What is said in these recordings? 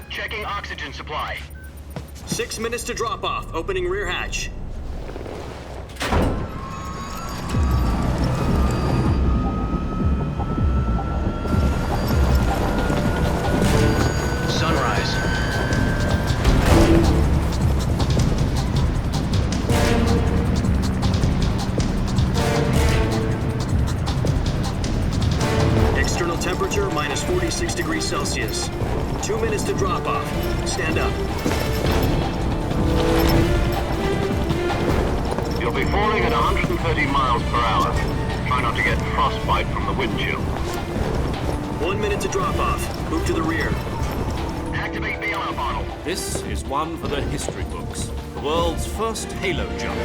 Checking oxygen supply. 6 minutes to drop off. Opening rear hatch. Sunrise. External temperature minus 46 degrees Celsius. 2 minutes to drop off. Stand up. You'll be falling at 130 miles per hour. Try not to get frostbite from the wind chill. 1 minute to drop off. Move to the rear. Activate the oil bottle. This is one for the history books. The world's first halo jump.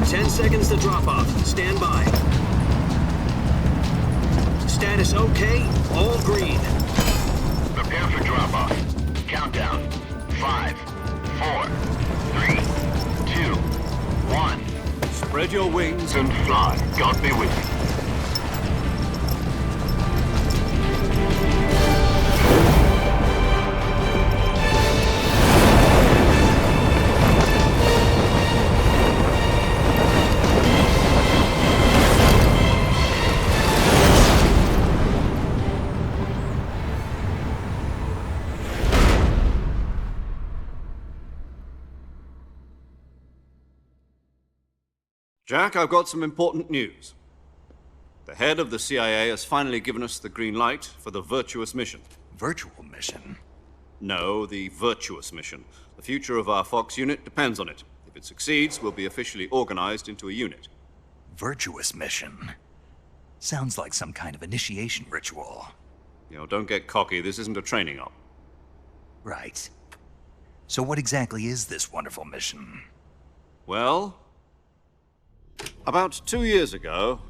10 seconds to drop off. Stand by. Status okay. All green. Prepare for drop-off. Countdown. 5, 4, 3, 2, 1. Spread your wings And fly. God be with you. Jack, I've got some important news. The head of the CIA has finally given us the green light for the virtuous mission. Virtual mission? No, the virtuous mission. The future of our Fox unit depends on it. If it succeeds, we'll be officially organized into a unit. Virtuous mission? Sounds like some kind of initiation ritual. You know, don't get cocky. This isn't a training op. Right. So what exactly is this wonderful mission? Well, about 2 years ago,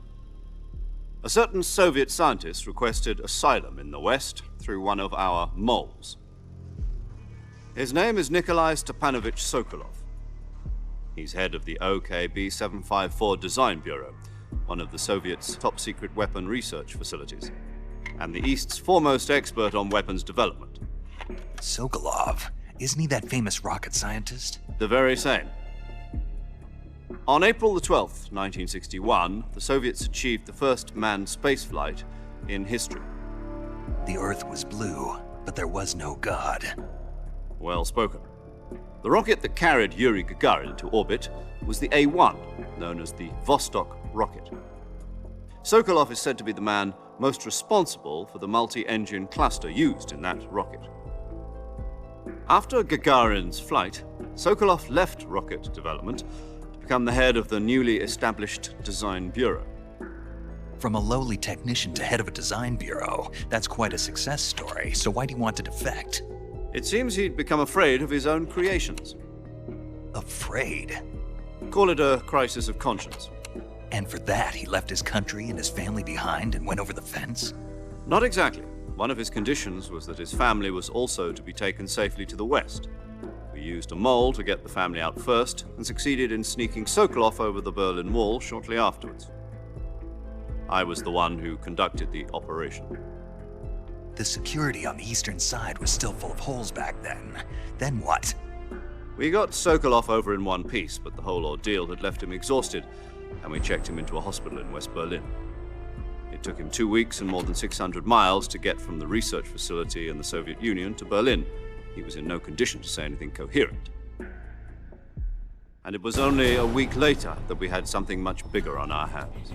a certain Soviet scientist requested asylum in the West through one of our moles. His name is Nikolai Stepanovich Sokolov. He's head of the OKB 754 Design Bureau, one of the Soviets' top-secret weapon research facilities, and the East's foremost expert on weapons development. Sokolov? Isn't he that famous rocket scientist? The very same. On April the 12th, 1961, the Soviets achieved the first manned spaceflight in history. The Earth was blue, but there was no God. Well spoken. The rocket that carried Yuri Gagarin to orbit was the A-1, known as the Vostok rocket. Sokolov is said to be the man most responsible for the multi-engine cluster used in that rocket. After Gagarin's flight, Sokolov left rocket development to become the head of the newly established Design Bureau. From a lowly technician to head of a design bureau, that's quite a success story, so why do you want to defect? It seems he'd become afraid of his own creations. Afraid? Call it a crisis of conscience. And for that, he left his country and his family behind and went over the fence? Not exactly. One of his conditions was that his family was also to be taken safely to the West. We used a mole to get the family out first and succeeded in sneaking Sokolov over the Berlin Wall shortly afterwards. I was the one who conducted the operation. The security on the eastern side was still full of holes back then. Then what? We got Sokolov over in one piece, but the whole ordeal had left him exhausted, and we checked him into a hospital in West Berlin. It took him 2 weeks and more than 600 miles to get from the research facility in the Soviet Union to Berlin. He was in no condition to say anything coherent. And it was only a week later that we had something much bigger on our hands.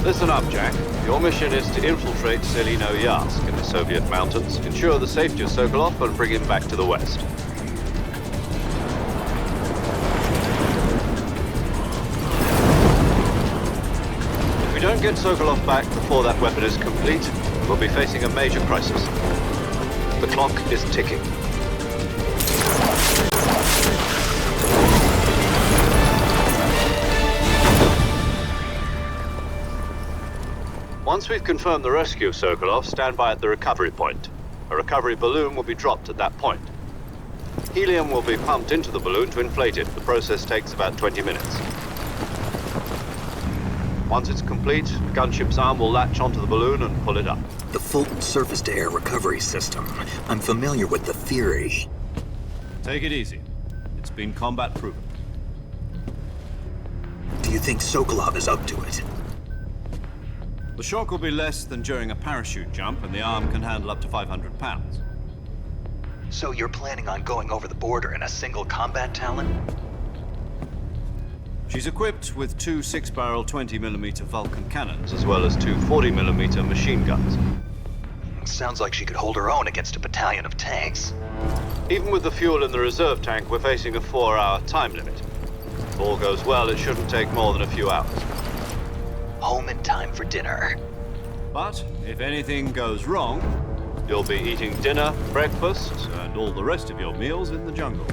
Listen up, Jack. Your mission is to infiltrate Selino-Yarsk in the Soviet mountains, ensure the safety of Sokolov, and bring him back to the West. If we don't get Sokolov back before that weapon is complete, we'll be facing a major crisis. The clock is ticking. Once we've confirmed the rescue of Sokolov, stand by at the recovery point. A recovery balloon will be dropped at that point. Helium will be pumped into the balloon to inflate it. The process takes about 20 minutes. Once it's complete, the gunship's arm will latch onto the balloon and pull it up. The Fulton surface-to-air recovery system. I'm familiar with the theory. Take it easy. It's been combat-proven. Do you think Sokolov is up to it? The shock will be less than during a parachute jump, and the arm can handle up to 500 pounds. So you're planning on going over the border in a single combat Talon? She's equipped with two 6-barrel 20mm Vulcan cannons, as well as two 40mm machine guns. Sounds like she could hold her own against a battalion of tanks. Even with the fuel in the reserve tank, we're facing a 4-hour time limit. If all goes well, it shouldn't take more than a few hours. Home in time for dinner. But if anything goes wrong, you'll be eating dinner, breakfast, and all the rest of your meals in the jungle.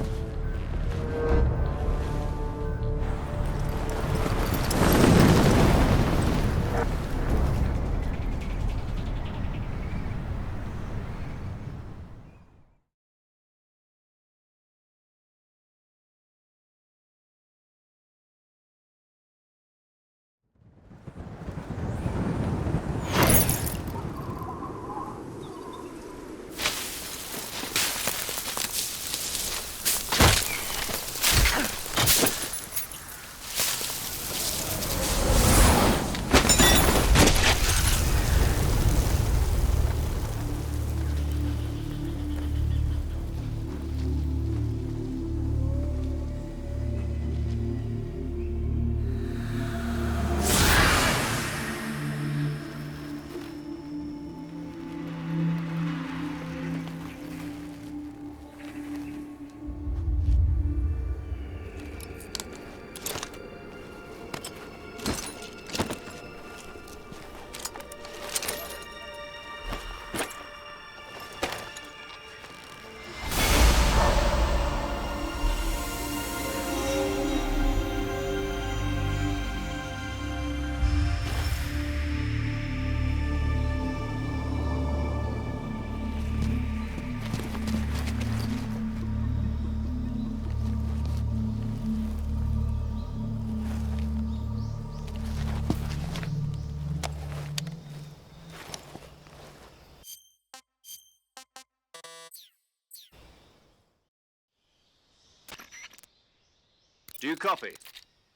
Do you copy?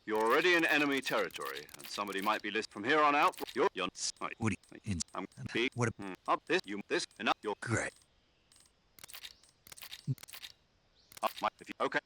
You're already in enemy territory, and somebody might be listening from here on out. You're What do you... I'm big. What... Up this, you this, enough. You're Great. up my. If you, okay.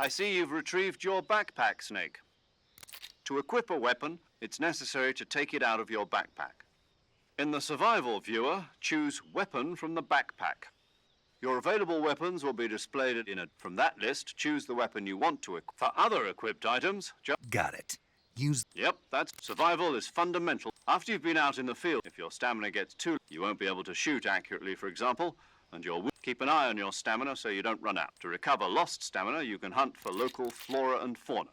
I see you've retrieved your backpack, Snake. To equip a weapon, it's necessary to take it out of your backpack. In the survival viewer, choose Weapon from the backpack. Your available weapons will be displayed from that list. Choose the weapon you want to equip. For other equipped items, Got it. Use. Yep, that's survival is fundamental. After you've been out in the field, if your stamina gets too low, you won't be able to shoot accurately, for example, and you'll keep an eye on your stamina so you don't run out. To recover lost stamina, you can hunt for local flora and fauna.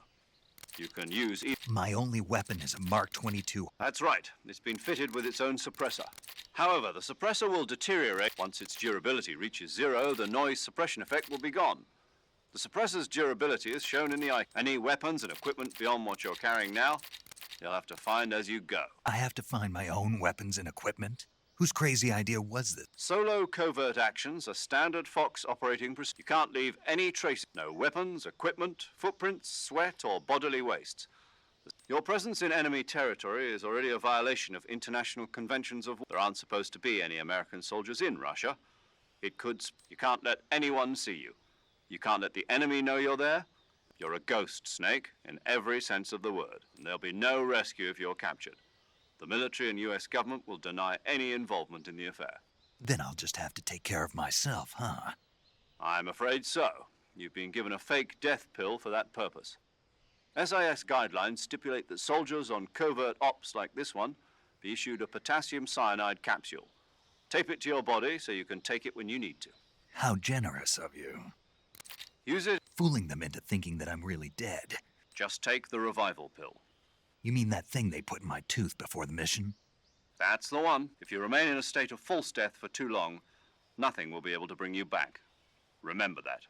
You can use... My only weapon is a Mark 22. That's right. It's been fitted with its own suppressor. However, the suppressor will deteriorate. Once its durability reaches 0, the noise suppression effect will be gone. The suppressor's durability is shown in the icon. Any weapons and equipment beyond what you're carrying now, you'll have to find as you go. I have to find my own weapons and equipment? Whose crazy idea was this? Solo covert actions are standard Fox operating procedure. You can't leave any trace. No weapons, equipment, footprints, sweat, or bodily wastes. Your presence in enemy territory is already a violation of international conventions of war. There aren't supposed to be any American soldiers in Russia. You can't let anyone see you. You can't let the enemy know you're there. You're a ghost, Snake, in every sense of the word. And there'll be no rescue if you're captured. The military and U.S. government will deny any involvement in the affair. Then I'll just have to take care of myself, huh? I'm afraid so. You've been given a fake death pill for that purpose. SIS guidelines stipulate that soldiers on covert ops like this one be issued a potassium cyanide capsule. Tape it to your body so you can take it when you need to. How generous of you. Use it. Fooling them into thinking that I'm really dead. Just take the revival pill. You mean that thing they put in my tooth before the mission? That's the one. If you remain in a state of false death for too long, nothing will be able to bring you back. Remember that.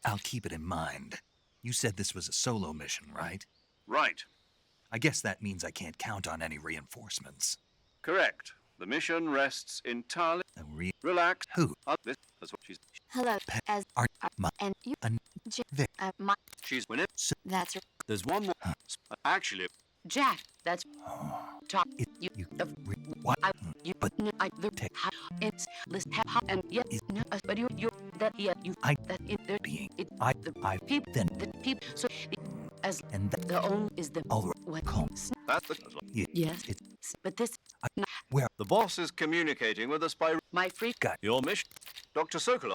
I'll keep it in mind. You said this was a solo mission, right? Right. I guess that means I can't count on any reinforcements. Correct. The mission rests entirely... Relax. Who? This is what she's... Hello, as Are my and you Vic. my She's winning. that's There's one more. Actually... Jack. That's talk. You the What? I you But I the tech. it's list and yes no but you that yeah you I that in there being it I the I people then the people so as and the only is the all what calm. That's the... yes It but this where The boss is communicating with us by... my free got Your mission. Dr. Sokolov.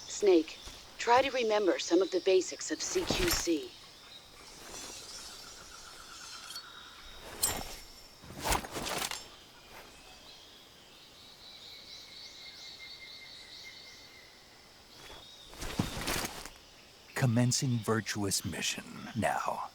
Snake, try to remember some of the basics of CQC. commencing virtuous mission now.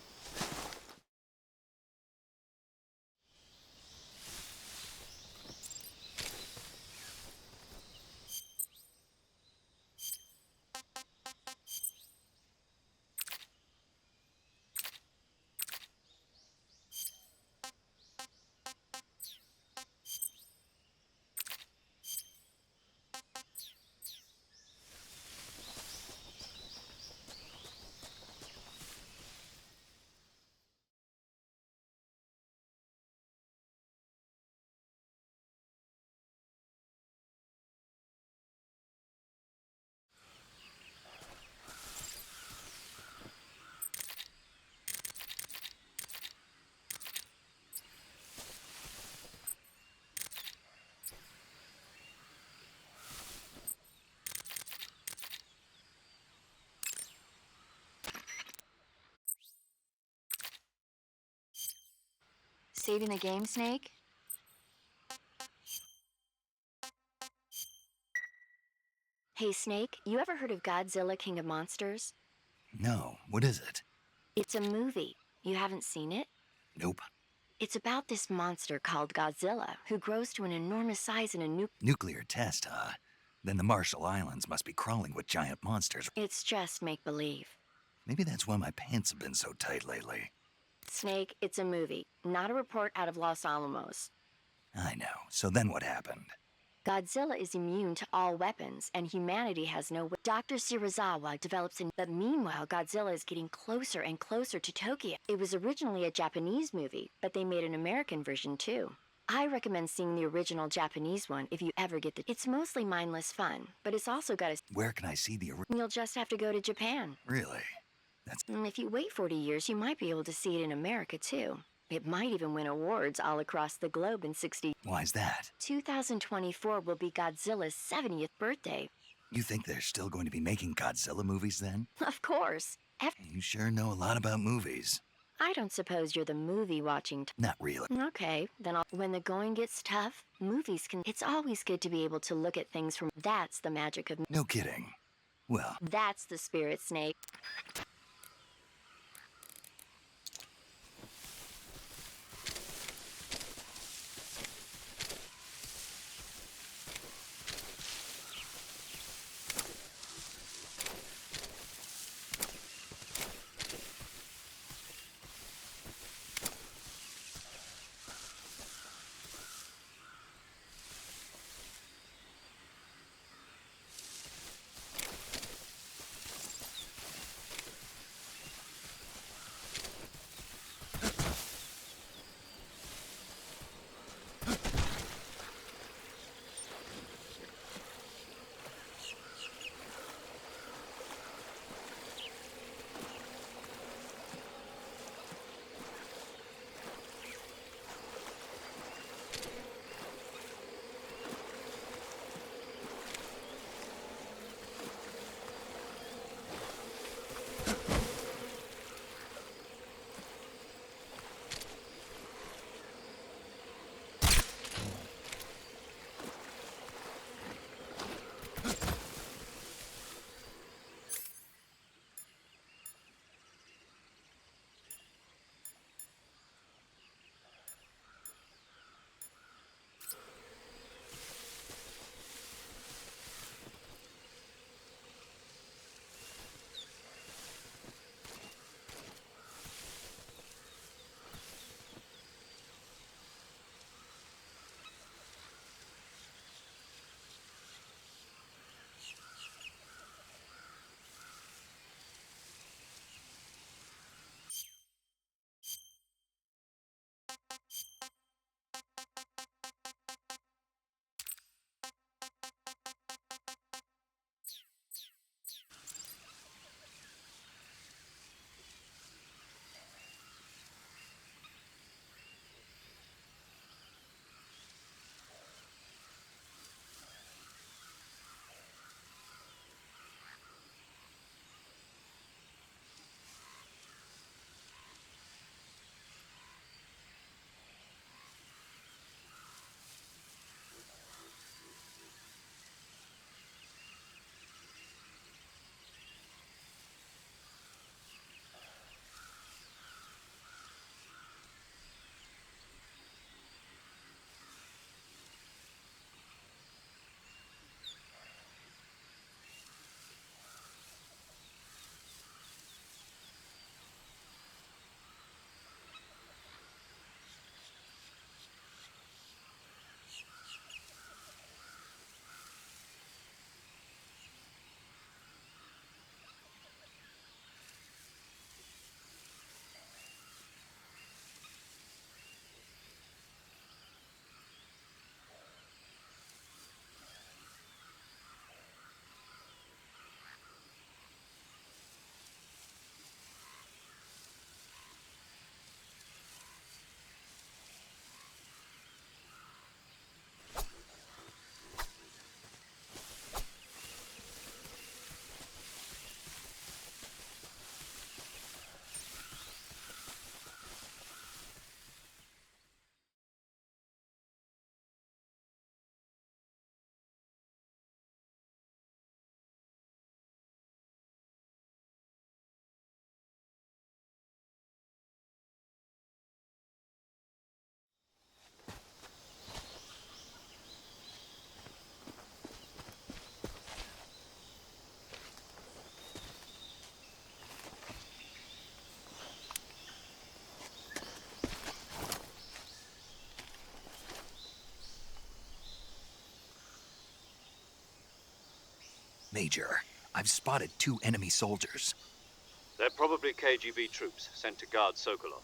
saving the game, Snake. Hey, Snake, you ever heard of Godzilla, King of Monsters? No, what is it? It's a movie. You haven't seen it? Nope. It's about this monster called Godzilla, who grows to an enormous size in a Nuclear test, huh? Then the Marshall Islands must be crawling with giant monsters. It's just make-believe. Maybe that's why my pants have been so tight lately. Snake, it's a movie, not a report out of Los Alamos. I know. So then what happened? Godzilla is immune to all weapons, and humanity has no... Dr. Shirazawa develops but meanwhile, Godzilla is getting closer and closer to Tokyo. It was originally a Japanese movie, but they made an American version too. I recommend seeing the original Japanese one if you ever get the. It's mostly mindless fun, but it's also got a. Where can I see the You'll just have to go to Japan. Really? That's... If you wait 40 years, you might be able to see it in America too. It might even win awards all across the globe in 60. Why's that? 2024 will be Godzilla's 70th birthday. You think they're still going to be making Godzilla movies then? Of course. You sure know a lot about movies. I don't suppose you're the movie watching. Not really. Okay, then when the going gets tough, movies can. It's always good to be able to look at things from. That's the magic of. No kidding. Well. That's the spirit, Snake. Major, I've spotted 2 enemy soldiers. They're probably KGB troops sent to guard Sokolov.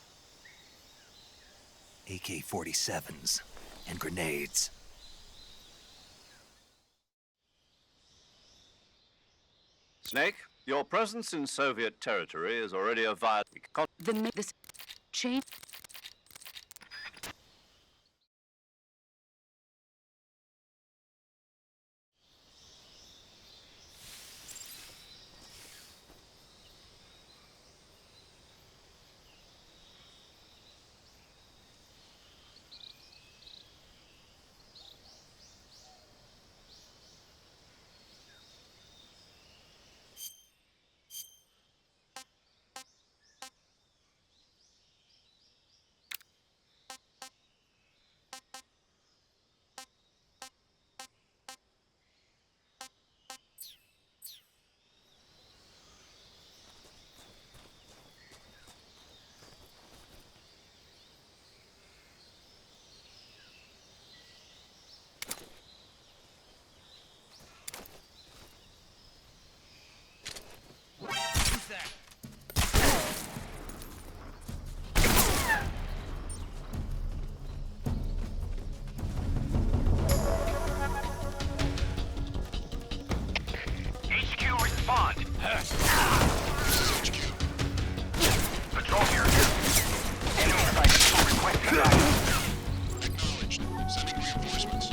AK-47s. and grenades. Snake, your presence in Soviet territory is already a violation. This change. HQ, respond. Patrol here. Enemy site requesting guidance. Acknowledged. Sending reinforcements.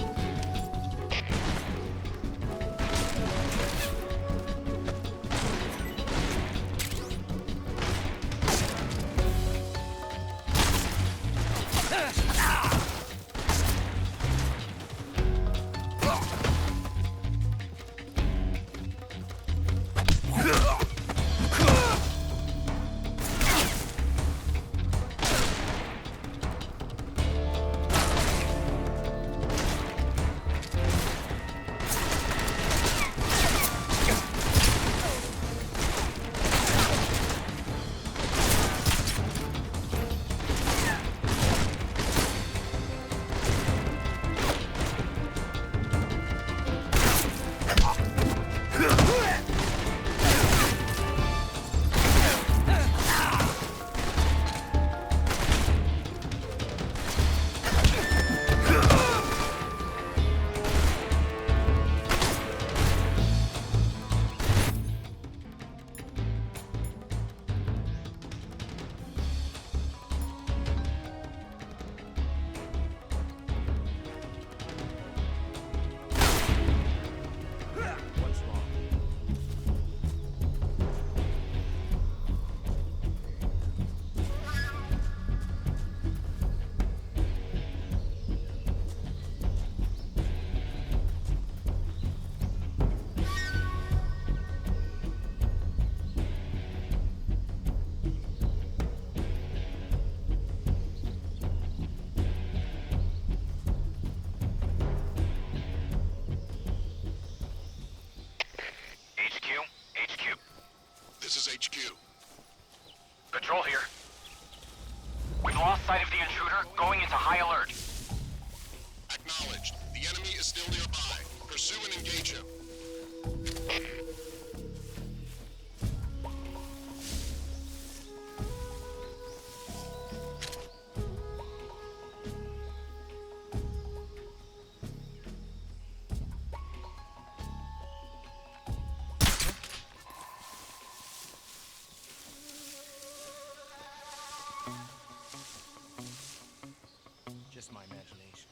HQ. This is HQ. Patrol here. We've lost sight of the intruder, going into high alert. Acknowledged. The enemy is still nearby. Pursue and engage him. Just my imagination.